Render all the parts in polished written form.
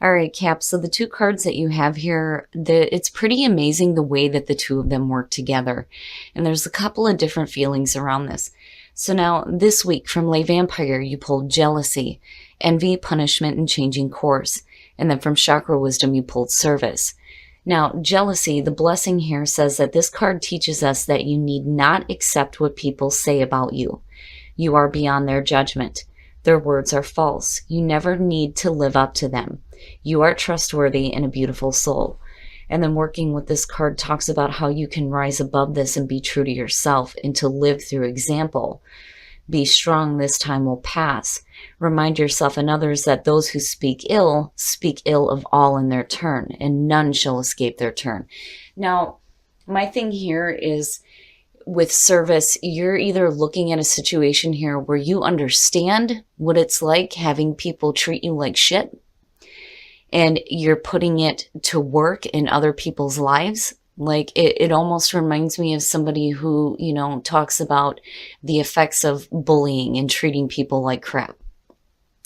All right, Cap. So the two cards that you have here, it's pretty amazing the way that the two of them work together. And there's a couple of different feelings around this. So now this week from Lay Vampire, you pulled jealousy, envy, punishment, and changing course. And then from Chakra Wisdom, you pulled service. Now, jealousy, the blessing here says that this card teaches us that you need not accept what people say about you. You are beyond their judgment. Their words are false. You never need to live up to them. You are trustworthy and a beautiful soul. And then working with this card talks about how you can rise above this and be true to yourself and to live through example. Be strong, this time will pass. Remind yourself and others that those who speak ill of all in their turn, and none shall escape their turn. Now, my thing here is with service, you're either looking at a situation here where you understand what it's like having people treat you like shit, and you're putting it to work in other people's lives. Like it almost reminds me of somebody who, talks about the effects of bullying and treating people like crap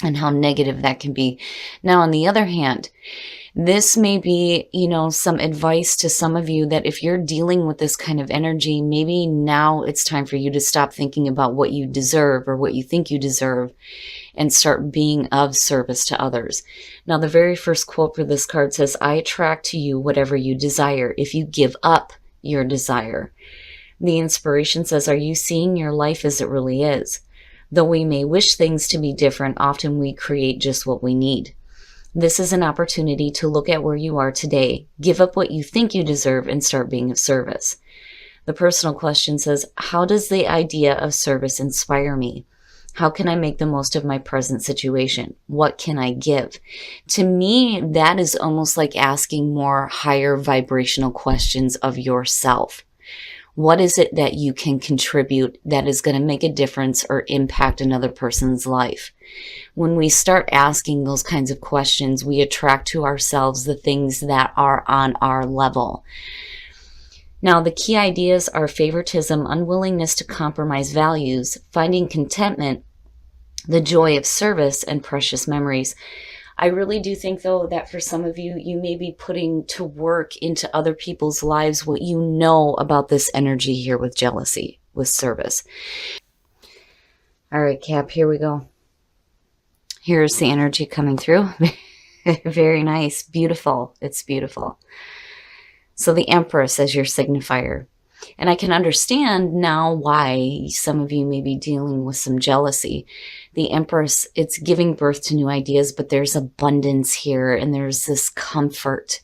and how negative that can be. Now, on the other hand, this may be, some advice to some of you that if you're dealing with this kind of energy, maybe now it's time for you to stop thinking about what you deserve or what you think you deserve and start being of service to others. Now, the very first quote for this card says, I attract to you whatever you desire if you give up your desire. The inspiration says, are you seeing your life as it really is? Though we may wish things to be different, often we create just what we need. This is an opportunity to look at where you are today, give up what you think you deserve, and start being of service. The personal question says, how does the idea of service inspire me? How can I make the most of my present situation? What can I give? To me, that is almost like asking more higher vibrational questions of yourself. What is it that you can contribute that is going to make a difference or impact another person's life? When we start asking those kinds of questions, we attract to ourselves the things that are on our level. Now, the key ideas are favoritism, unwillingness to compromise values, finding contentment, the joy of service, and precious memories. I really do think, though, that for some of you, you may be putting to work into other people's lives what you know about this energy here with jealousy, with service. All right, Cap, here we go. Here's the energy coming through. Very nice. Beautiful. It's beautiful. So the Empress as your signifier. And I can understand now why some of you may be dealing with some jealousy. The Empress, it's giving birth to new ideas, but there's abundance here and there's this comfort,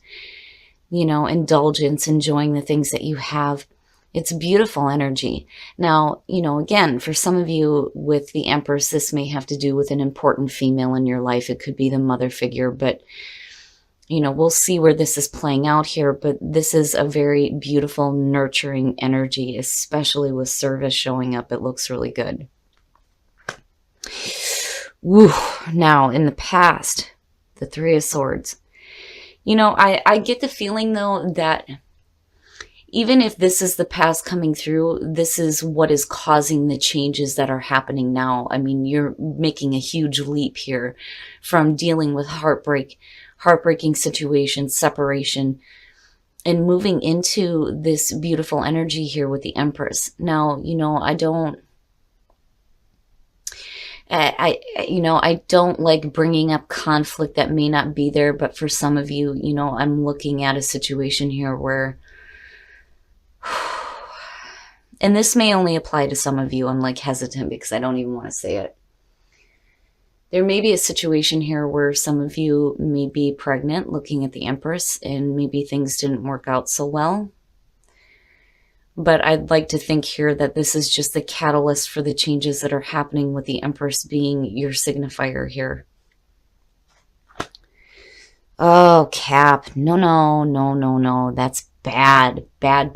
indulgence, enjoying the things that you have. It's beautiful energy. Now, again, for some of you with the Empress, this may have to do with an important female in your life. It could be the mother figure, but we'll see where this is playing out here, but this is a very beautiful, nurturing energy, especially with service showing up. It looks really good. Woo. Now, in the past, the Three of Swords. I get the feeling, though, that even if this is the past coming through, this is what is causing the changes that are happening now. I mean, you're making a huge leap here from dealing with heartbreaking situations, separation, and moving into this beautiful energy here with the Empress. Now, I don't like bringing up conflict that may not be there, but for some of you, I'm looking at a situation here where, and this may only apply to some of you. I'm like hesitant because I don't even want to say it. There may be a situation here where some of you may be pregnant looking at the Empress and maybe things didn't work out so well. But I'd like to think here that this is just the catalyst for the changes that are happening with the Empress being your signifier here. Oh, Cap. No. That's bad. Bad.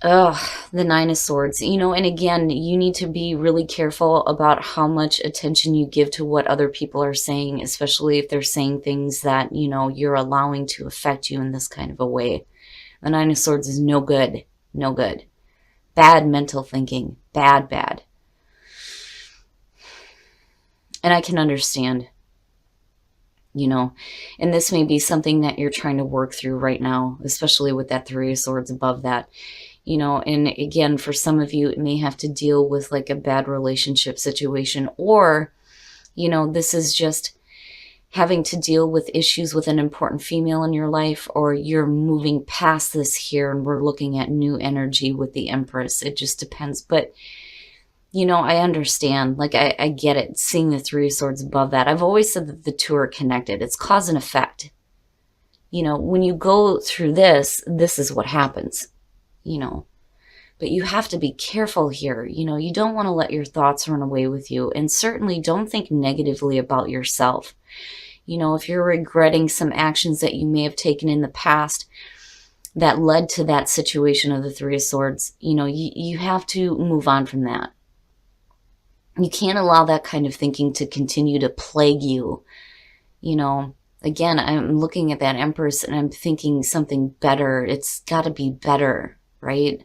The Nine of Swords, and again, you need to be really careful about how much attention you give to what other people are saying, especially if they're saying things that, you're allowing to affect you in this kind of a way. The Nine of Swords is no good. Bad mental thinking. Bad. And I can understand. and this may be something that you're trying to work through right now, especially with that Three of Swords above that. And again, for some of you, it may have to deal with like a bad relationship situation, or, this is just having to deal with issues with an important female in your life, or you're moving past this here and we're looking at new energy with the Empress. It just depends. But, I understand. Like, I get it. Seeing the Three of Swords above that. I've always said that the two are connected. It's cause and effect. When you go through this is what happens. But you have to be careful here. You don't want to let your thoughts run away with you, and certainly don't think negatively about yourself. If you're regretting some actions that you may have taken in the past that led to that situation of the Three of Swords, you have to move on from that. You can't allow that kind of thinking to continue to plague you. Again, I'm looking at that Empress and I'm thinking something better. It's got to be better, right?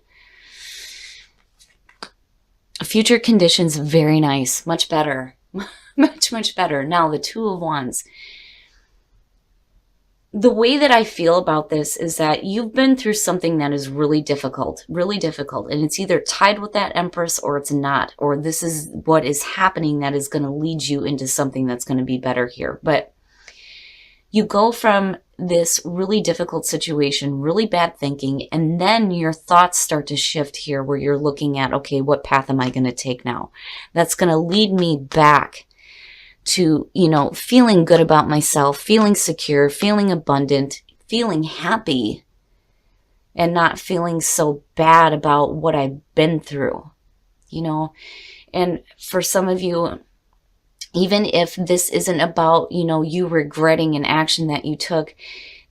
Future conditions, very nice. Much better. Much, much better. Now, the Two of Wands. The way that I feel about this is that you've been through something that is really difficult. And it's either tied with that Empress or it's not. Or this is what is happening that is going to lead you into something that's going to be better here. But you go from this really difficult situation, really bad thinking, and then your thoughts start to shift here where you're looking at, okay, what path am I going to take now? That's going to lead me back to, feeling good about myself, feeling secure, feeling abundant, feeling happy, and not feeling so bad about what I've been through, And for some of you, even if this isn't about, you regretting an action that you took,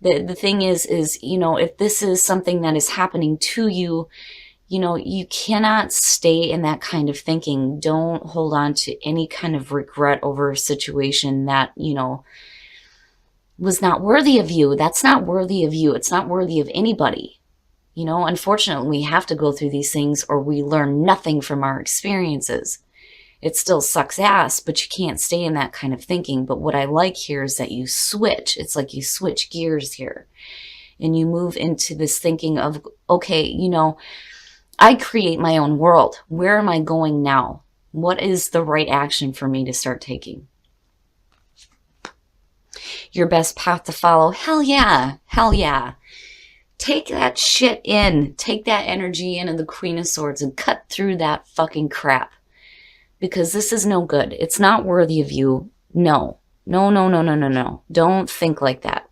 the thing is, if this is something that is happening to you, you cannot stay in that kind of thinking. Don't hold on to any kind of regret over a situation that, was not worthy of you. That's not worthy of you. It's not worthy of anybody. Unfortunately, we have to go through these things or we learn nothing from our experiences. It still sucks ass, but you can't stay in that kind of thinking. But what I like here is that you switch. It's like you switch gears here and you move into this thinking of, okay, I create my own world. Where am I going now? What is the right action for me to start taking? Your best path to follow. Hell yeah. Hell yeah. Take that shit in. Take that energy in of the Queen of Swords and cut through that fucking crap. Because this is no good. It's not worthy of you. No. No, no, no, no, no, no. Don't think like that.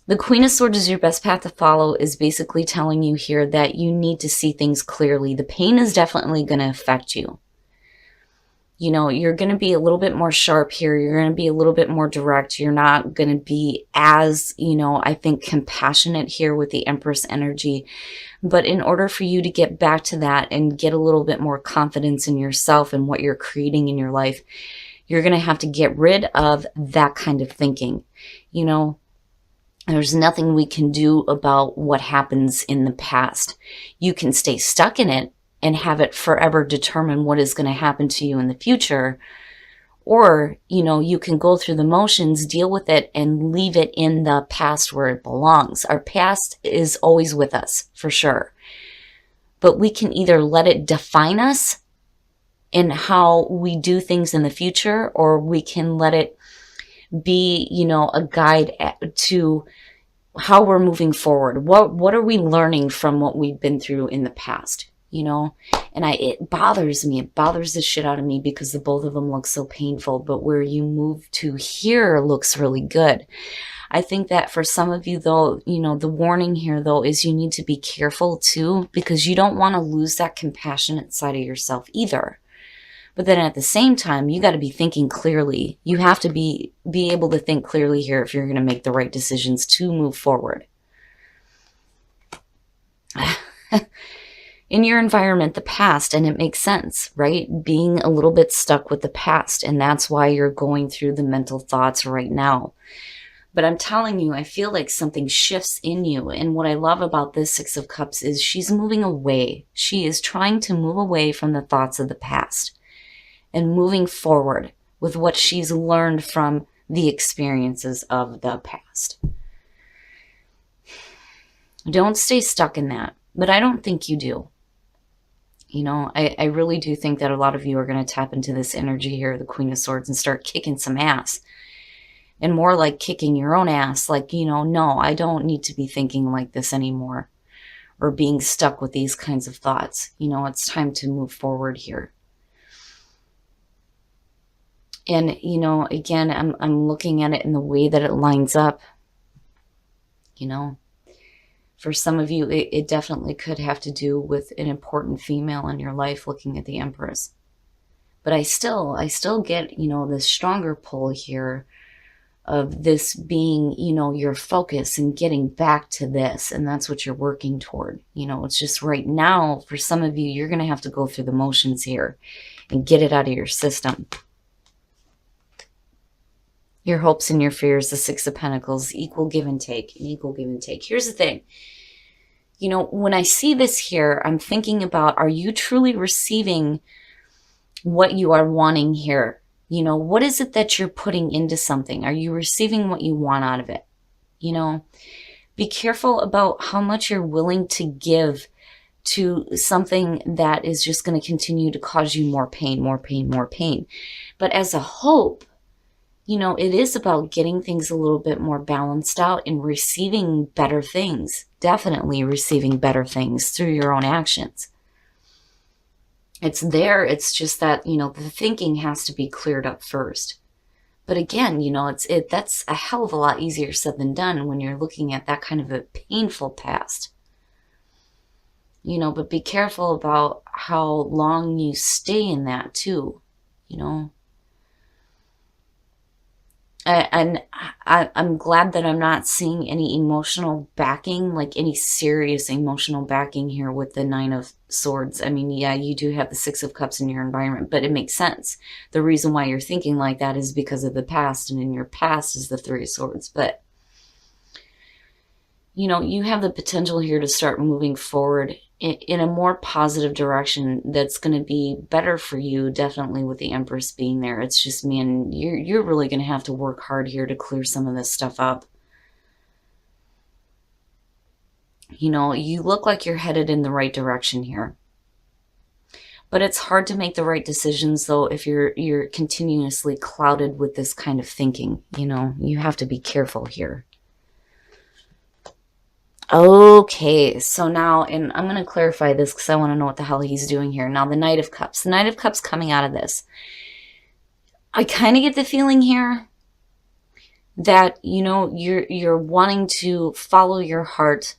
The Queen of Swords is your best path to follow is basically telling you here that you need to see things clearly. The pain is definitely going to affect you. You're going to be a little bit more sharp here. You're going to be a little bit more direct. You're not going to be as, I think, compassionate here with the Empress energy. But in order for you to get back to that and get a little bit more confidence in yourself and what you're creating in your life, you're going to have to get rid of that kind of thinking. There's nothing we can do about what happens in the past. You can stay stuck in it and have it forever determine what is going to happen to you in the future. Or, you can go through the motions, deal with it, and leave it in the past where it belongs. Our past is always with us, for sure. But we can either let it define us in how we do things in the future, or we can let it be, a guide to how we're moving forward. What are we learning from what we've been through in the past? And it bothers me. It bothers the shit out of me because the both of them look so painful. But where you move to here looks really good. I think that for some of you, though, the warning here, though, is you need to be careful, too, because you don't want to lose that compassionate side of yourself either. But then at the same time, you got to be thinking clearly. You have to be able to think clearly here if you're going to make the right decisions to move forward. In your environment, the past, and it makes sense, right? Being a little bit stuck with the past, and that's why you're going through the mental thoughts right now. But I'm telling you, I feel like something shifts in you, and what I love about this Six of Cups is she's moving away. She is trying to move away from the thoughts of the past and moving forward with what she's learned from the experiences of the past. Don't stay stuck in that, but I don't think you do. You know, I really do think that a lot of you are going to tap into this energy here, the Queen of Swords, and start kicking some ass. And more like kicking your own ass, like, you know, no, I don't need to be thinking like this anymore, or being stuck with these kinds of thoughts. You know, it's time to move forward here. And, you know, again, I'm looking at it in the way that it lines up. You know, for some of you, it definitely could have to do with an important female in your life, looking at the Empress. But I still get, you know, this stronger pull here of this being, you know, your focus and getting back to this. And that's what you're working toward. You know, it's just right now, for some of you, you're going to have to go through the motions here and get it out of your system. Your hopes and your fears, the Six of Pentacles, equal give and take, an equal give and take. Here's the thing. You know, when I see this here, I'm thinking about, are you truly receiving what you are wanting here? You know, what is it that you're putting into something? Are you receiving what you want out of it? You know, be careful about how much you're willing to give to something that is just going to continue to cause you more pain, more pain, more pain. But as a hope, you know, it is about getting things a little bit more balanced out and receiving better things. Definitely receiving better things through your own actions. It's there. It's just that, you know, the thinking has to be cleared up first. But again, you know, that's a hell of a lot easier said than done when you're looking at that kind of a painful past. You know, but be careful about how long you stay in that too, you know. And I'm glad that I'm not seeing any emotional backing, like any serious emotional backing here with the Nine of Swords. I mean, yeah, you do have the Six of Cups in your environment, but it makes sense. The reason why you're thinking like that is because of the past, and in your past is the Three of Swords. But, you know, you have the potential here to start moving forward in a more positive direction that's going to be better for you, definitely with the Empress being there. It's just, man, you're really going to have to work hard here to clear some of this stuff up. You know, you look like you're headed in the right direction here. But it's hard to make the right decisions, though, if you're continuously clouded with this kind of thinking. You know, you have to be careful here. Okay, so now, and I'm going to clarify this because I want to know what the hell he's doing here. Now, the Knight of Cups. The Knight of Cups coming out of this. I kind of get the feeling here that, you know, you're wanting to follow your heart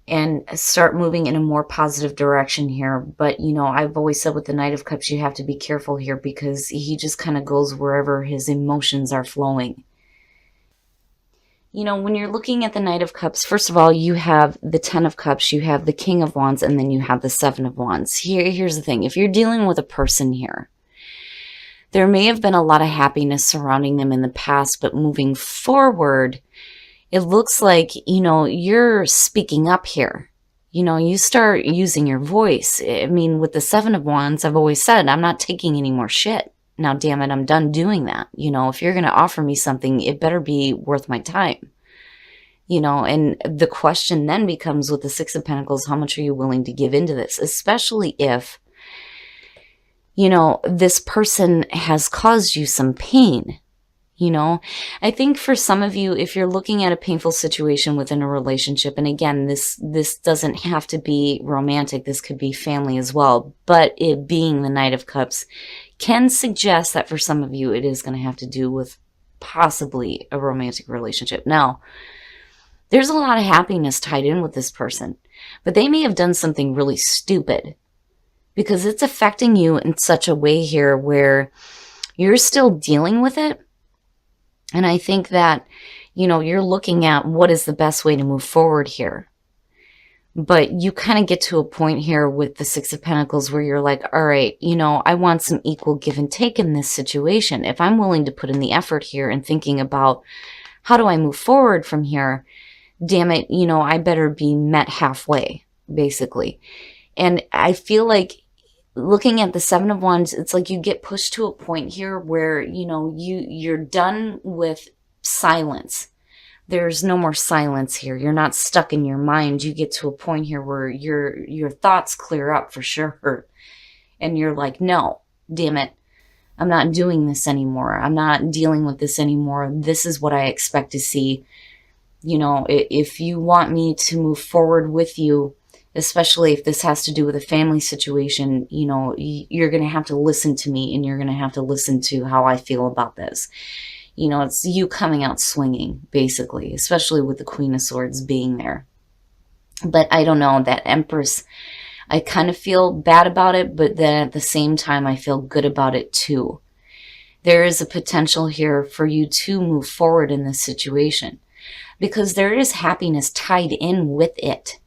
and start moving in a more positive direction here. But, you know, I've always said with the Knight of Cups, you have to be careful here because he just kind of goes wherever his emotions are flowing. You know, when you're looking at the Knight of Cups, first of all, you have the Ten of Cups, you have the King of Wands, and then you have the Seven of Wands. Here's the thing. If you're dealing with a person here, there may have been a lot of happiness surrounding them in the past, but moving forward, it looks like, you know, you're speaking up here. You know, you start using your voice. I mean, with the Seven of Wands, I've always said, I'm not taking any more shit. Now, damn it, I'm done doing that. You know, if you're going to offer me something, it better be worth my time. You know, and the question then becomes with the Six of Pentacles, how much are you willing to give into this? Especially if, you know, this person has caused you some pain. You know, I think for some of you, if you're looking at a painful situation within a relationship, and again, this doesn't have to be romantic, this could be family as well, but it being the Knight of Cups can suggest that for some of you, it is going to have to do with possibly a romantic relationship. Now, there's a lot of happiness tied in with this person, but they may have done something really stupid because it's affecting you in such a way here where you're still dealing with it. And I think that, you know, you're looking at what is the best way to move forward here. But you kind of get to a point here with the Six of Pentacles where you're like, all right, you know, I want some equal give and take in this situation. If I'm willing to put in the effort here and thinking about how do I move forward from here, damn it, you know, I better be met halfway, basically. And I feel like looking at the Seven of Wands, it's like you get pushed to a point here where, you're done with silence. There's no more silence here. You're not stuck in your mind. You get to a point here where your thoughts clear up for sure. And you're like, no, damn it. I'm not doing this anymore. I'm not dealing with this anymore. This is what I expect to see. If you want me to move forward with you, especially if this has to do with a family situation, you're going to have to listen to me, and you're going to have to listen to how I feel about this. It's you coming out swinging, basically, especially with the Queen of Swords being there. But I don't know, that Empress, I kind of feel bad about it, but then at the same time, I feel good about it too. There is a potential here for you to move forward in this situation, because there is happiness tied in with it.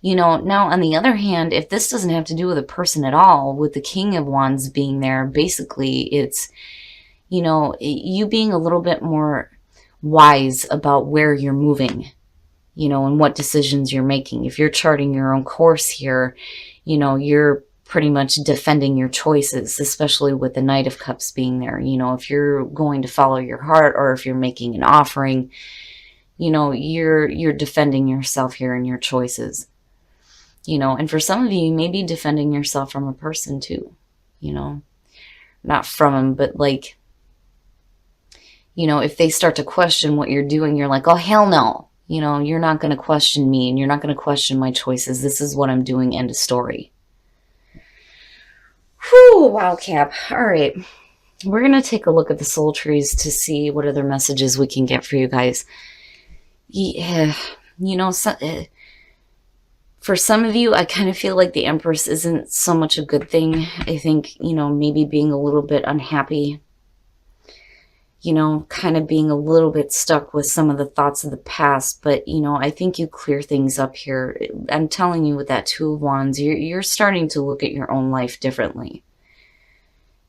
Now on the other hand, if this doesn't have to do with a person at all, with the King of Wands being there, basically it's, you being a little bit more wise about where you're moving, and what decisions you're making. If you're charting your own course here, you're pretty much defending your choices, especially with the Knight of Cups being there. If you're going to follow your heart, or if you're making an offering, you're defending yourself here in your choices. And for some of you, you may be defending yourself from a person too, not from them, but like, if they start to question what you're doing, you're like, oh, hell no. You're not going to question me, and you're not going to question my choices. This is what I'm doing. End of story. Whew, wow, Cap. All right. We're going to take a look at the soul trees to see what other messages we can get for you guys. Yeah, for some of you, I kind of feel like the Empress isn't so much a good thing. I think, maybe being a little bit unhappy, kind of being a little bit stuck with some of the thoughts of the past. But, I think you clear things up here. I'm telling you, with that Two of Wands, you're starting to look at your own life differently.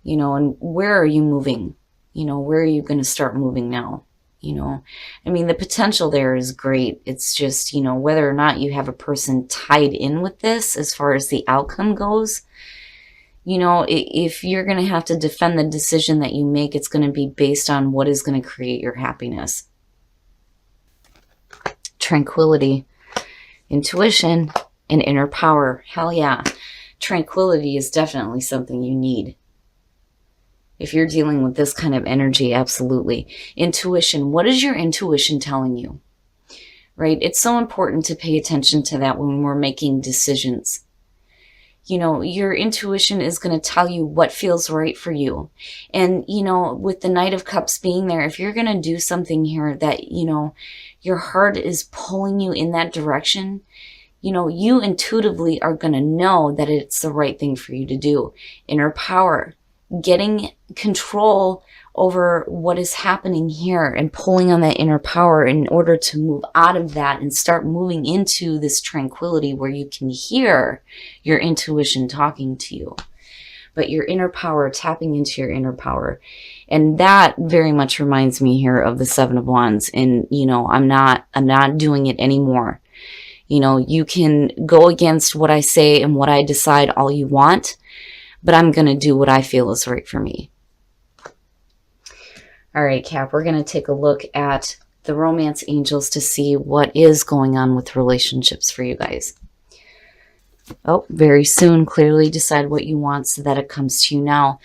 And where are you moving? Where are you going to start moving now? I mean, the potential there is great. It's just, whether or not you have a person tied in with this as far as the outcome goes, if you're going to have to defend the decision that you make, it's going to be based on what is going to create your happiness. Tranquility, intuition, and inner power. Hell yeah. Tranquility is definitely something you need. If you're dealing with this kind of energy, absolutely. Intuition. What is your intuition telling you? Right? It's so important to pay attention to that when we're making decisions. Your intuition is going to tell you what feels right for you. And, with the Knight of Cups being there, if you're going to do something here that, your heart is pulling you in that direction, you intuitively are going to know that it's the right thing for you to do. Inner power. Getting control over what is happening here and pulling on that inner power in order to move out of that and start moving into this tranquility where you can hear your intuition talking to you. But your inner power, tapping into your inner power. And that very much reminds me here of the Seven of Wands. And, I'm not doing it anymore. You can go against what I say and what I decide all you want, but I'm going to do what I feel is right for me. All right, Cap, we're going to take a look at the romance angels to see what is going on with relationships for you guys. Oh, very soon. Clearly decide what you want so that it comes to you now.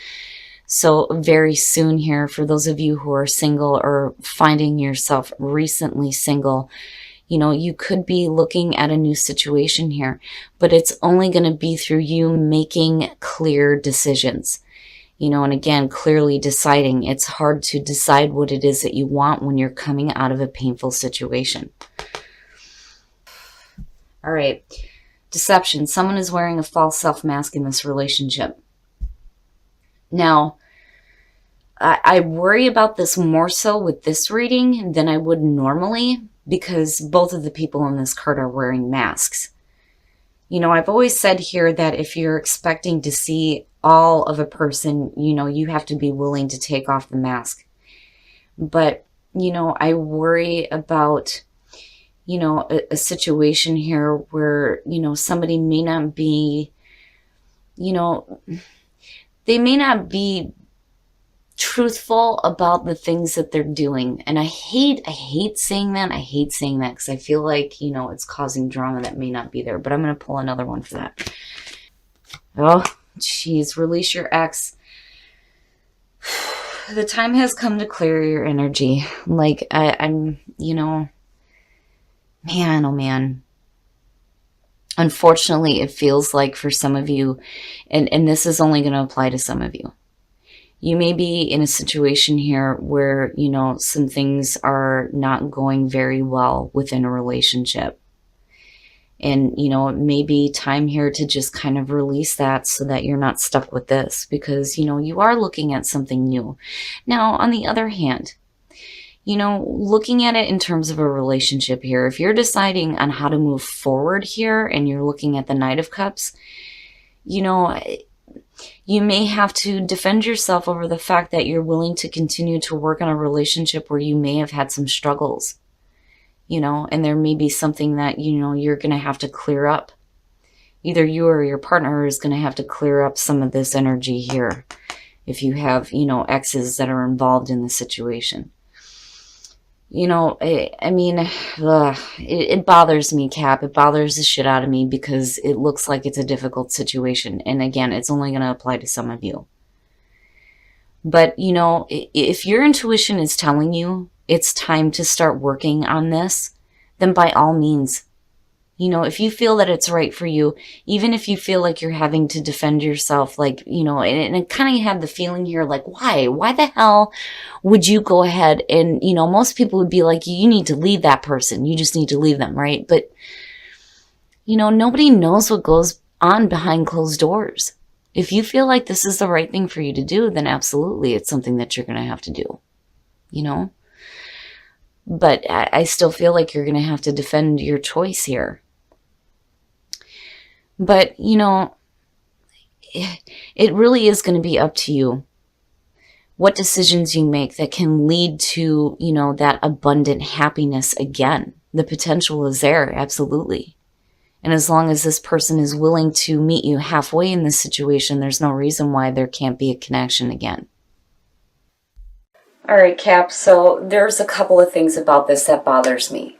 So very soon here, for those of you who are single or finding yourself recently single, you could be looking at a new situation here, but it's only going to be through you making clear decisions. And again, clearly deciding. It's hard to decide what it is that you want when you're coming out of a painful situation. All right. Deception. Someone is wearing a false self-mask in this relationship. Now, I worry about this more so with this reading than I would normally, because both of the people in this card are wearing masks. I've always said here that if you're expecting to see all of a person, you have to be willing to take off the mask. But, I worry about, a situation here where, somebody may not be you know, they may not be truthful about the things that they're doing. And I hate saying that. I hate saying that because I feel like, it's causing drama that may not be there. But I'm going to pull another one for that. Oh, geez, release your ex. The time has come to clear your energy. Like, I'm, man, oh man. Unfortunately, it feels like for some of you, and this is only going to apply to some of you, you may be in a situation here where, some things are not going very well within a relationship. And, it may be time here to just kind of release that so that you're not stuck with this because, you are looking at something new. Now, on the other hand, looking at it in terms of a relationship here, if you're deciding on how to move forward here and you're looking at the Knight of Cups, you may have to defend yourself over the fact that you're willing to continue to work on a relationship where you may have had some struggles, and there may be something that, you're going to have to clear up. Either you or your partner is going to have to clear up some of this energy here if you have, exes that are involved in the situation. I mean, it bothers me, Cap. It bothers the shit out of me because it looks like it's a difficult situation. And again, it's only going to apply to some of you. But, if your intuition is telling you it's time to start working on this, then by all means, if you feel that it's right for you, even if you feel like you're having to defend yourself, like, and kind of have the feeling here, like, why the hell would you go ahead and, most people would be like, you need to leave that person. You just need to leave them, right? But, nobody knows what goes on behind closed doors. If you feel like this is the right thing for you to do, then absolutely it's something that you're going to have to do, But I still feel like you're going to have to defend your choice here. But, it really is going to be up to you what decisions you make that can lead to, that abundant happiness again. The potential is there, absolutely. And as long as this person is willing to meet you halfway in this situation, there's no reason why there can't be a connection again. All right, Cap, so there's a couple of things about this that bothers me.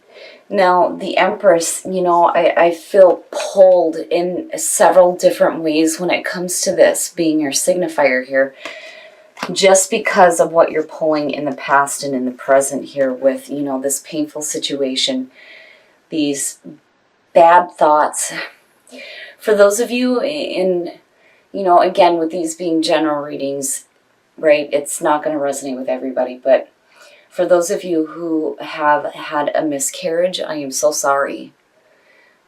Now, the Empress, I feel pulled in several different ways when it comes to this being your signifier here, just because of what you're pulling in the past and in the present here with, this painful situation, these bad thoughts. For those of you in, again, with these being general readings, right, it's not going to resonate with everybody, but for those of you who have had a miscarriage, I am so sorry.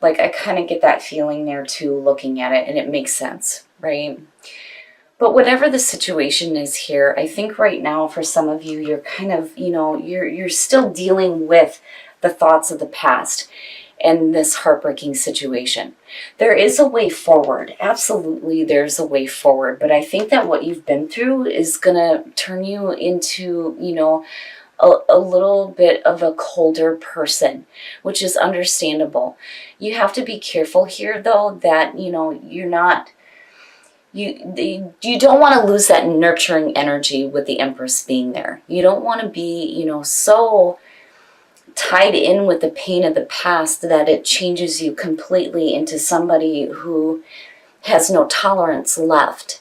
Like, I kind of get that feeling there too, looking at it, and it makes sense, right? But whatever the situation is here, I think right now for some of you, you're kind of, you're still dealing with the thoughts of the past and this heartbreaking situation. There is a way forward. Absolutely, there's a way forward. But I think that what you've been through is going to turn you into, a little bit of a colder person, which is understandable. You have to be careful here, though, that, you're not, you don't want to lose that nurturing energy with the Empress being there. You don't want to be, so tied in with the pain of the past that it changes you completely into somebody who has no tolerance left.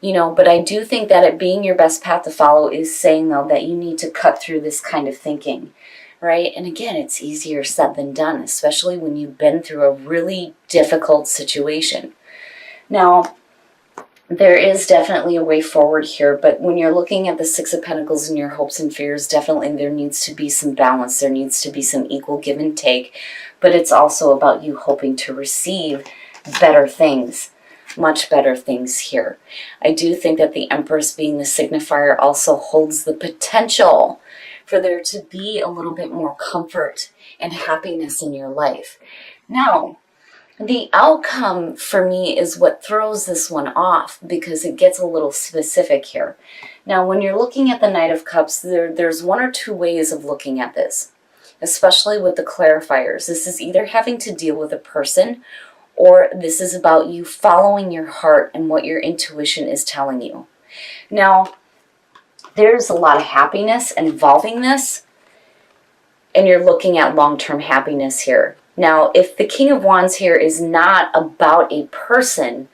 But I do think that it being your best path to follow is saying, though, that you need to cut through this kind of thinking, right? And again, it's easier said than done, especially when you've been through a really difficult situation. Now, there is definitely a way forward here, but when you're looking at the Six of Pentacles and your hopes and fears, definitely there needs to be some balance. There needs to be some equal give and take, but it's also about you hoping to receive better things. Much better things here. I do think that the Empress being the signifier also holds the potential for there to be a little bit more comfort and happiness in your life. Now, the outcome for me is what throws this one off because it gets a little specific here. Now, when you're looking at the Knight of Cups, there's one or two ways of looking at this, especially with the clarifiers. This is either having to deal with a person or this is about you following your heart and what your intuition is telling you. Now, there's a lot of happiness involving this, and you're looking at long-term happiness here. Now, if the King of Wands here is not about a person,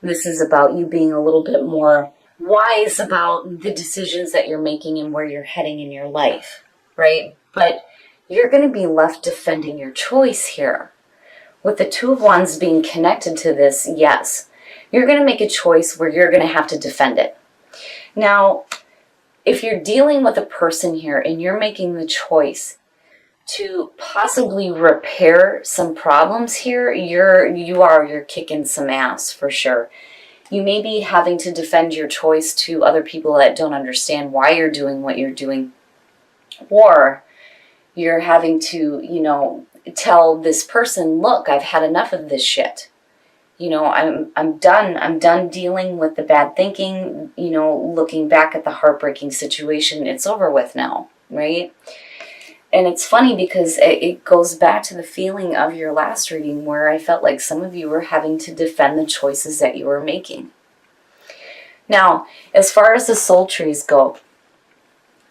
this is about you being a little bit more wise about the decisions that you're making and where you're heading in your life, right? But you're going to be left defending your choice here. With the Two of Wands being connected to this, yes, you're going to make a choice where you're going to have to defend it. Now, if you're dealing with a person here and you're making the choice to possibly repair some problems here, you're kicking some ass for sure. You may be having to defend your choice to other people that don't understand why you're doing what you're doing, or you're having to, tell this person, look, I've had enough of this shit. I'm done dealing with the bad thinking, looking back at the heartbreaking situation. It's over with now, right? And it's funny because it goes back to the feeling of your last reading where I felt like some of you were having to defend the choices that you were making. Now, as far as the soul trees go,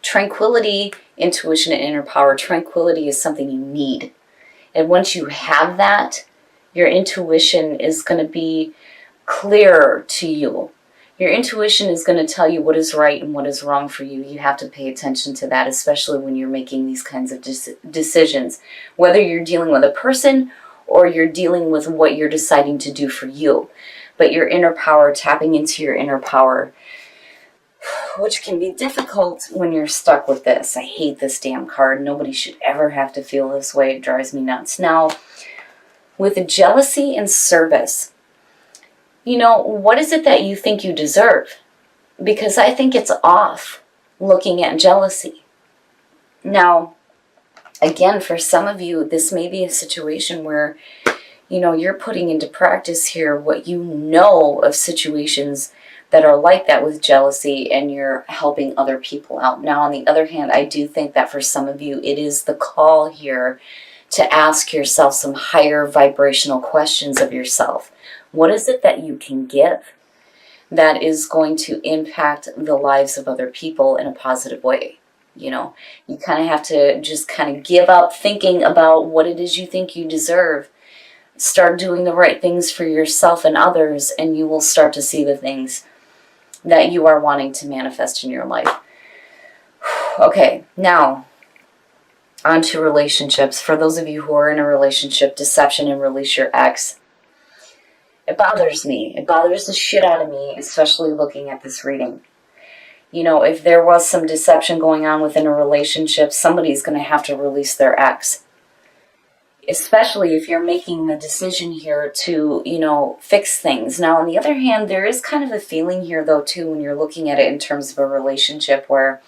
tranquility, intuition, and inner power, tranquility is something you need. And once you have that, your intuition is going to be clearer to you. Your intuition is going to tell you what is right and what is wrong for you. You have to pay attention to that, especially when you're making these kinds of decisions. Whether you're dealing with a person or you're dealing with what you're deciding to do for you. But your inner power, tapping into your inner power, which can be difficult when you're stuck with this. I hate this damn card. Nobody should ever have to feel this way. It drives me nuts. Now, with jealousy and service, what is it that you think you deserve? Because I think it's off looking at jealousy. Now, again, for some of you, this may be a situation where, you're putting into practice here what you know of situations that are like that with jealousy, and you're helping other people out. Now, on the other hand, I do think that for some of you, it is the call here to ask yourself some higher vibrational questions of yourself. What is it that you can give that is going to impact the lives of other people in a positive way? You kind of have to just kind of give up thinking about what it is you think you deserve. Start doing the right things for yourself and others, and you will start to see the things that you are wanting to manifest in your life. Okay, now on to relationships. For those of you who are in a relationship, deception and release your ex. It bothers me. It bothers the shit out of me, especially looking at this reading. If there was some deception going on within a relationship, somebody's going to have to release their ex. Especially if you're making the decision here to, fix things. Now, on the other hand, there is kind of a feeling here, though, too, when you're looking at it in terms of a relationship where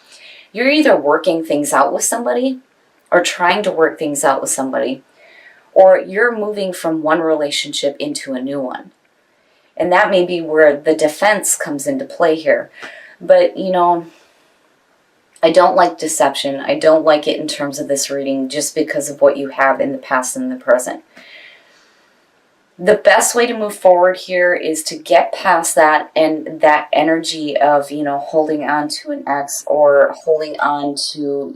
you're either working things out with somebody or trying to work things out with somebody, or you're moving from one relationship into a new one. And that may be where the defense comes into play here. But, I don't like deception. I don't like it in terms of this reading just because of what you have in the past and the present. The best way to move forward here is to get past that and that energy of, holding on to an ex or holding on to,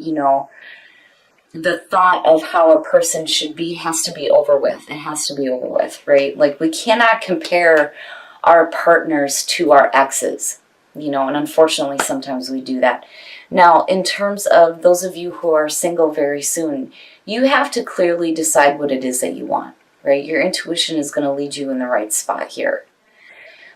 the thought of how a person should be has to be over with. It has to be over with, right? Like, we cannot compare our partners to our exes, and unfortunately sometimes we do that. Now, in terms of those of you who are single very soon, you have to clearly decide what it is that you want, right? Your intuition is going to lead you in the right spot here.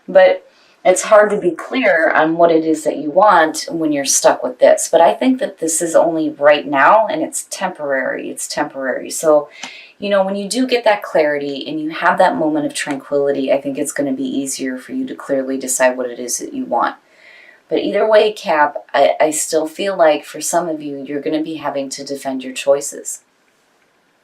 But it's hard to be clear on what it is that you want when you're stuck with this. But I think that this is only right now, and it's temporary. It's temporary. So, when you do get that clarity and you have that moment of tranquility, I think it's going to be easier for you to clearly decide what it is that you want. But either way, Cap, I still feel like for some of you, you're going to be having to defend your choices.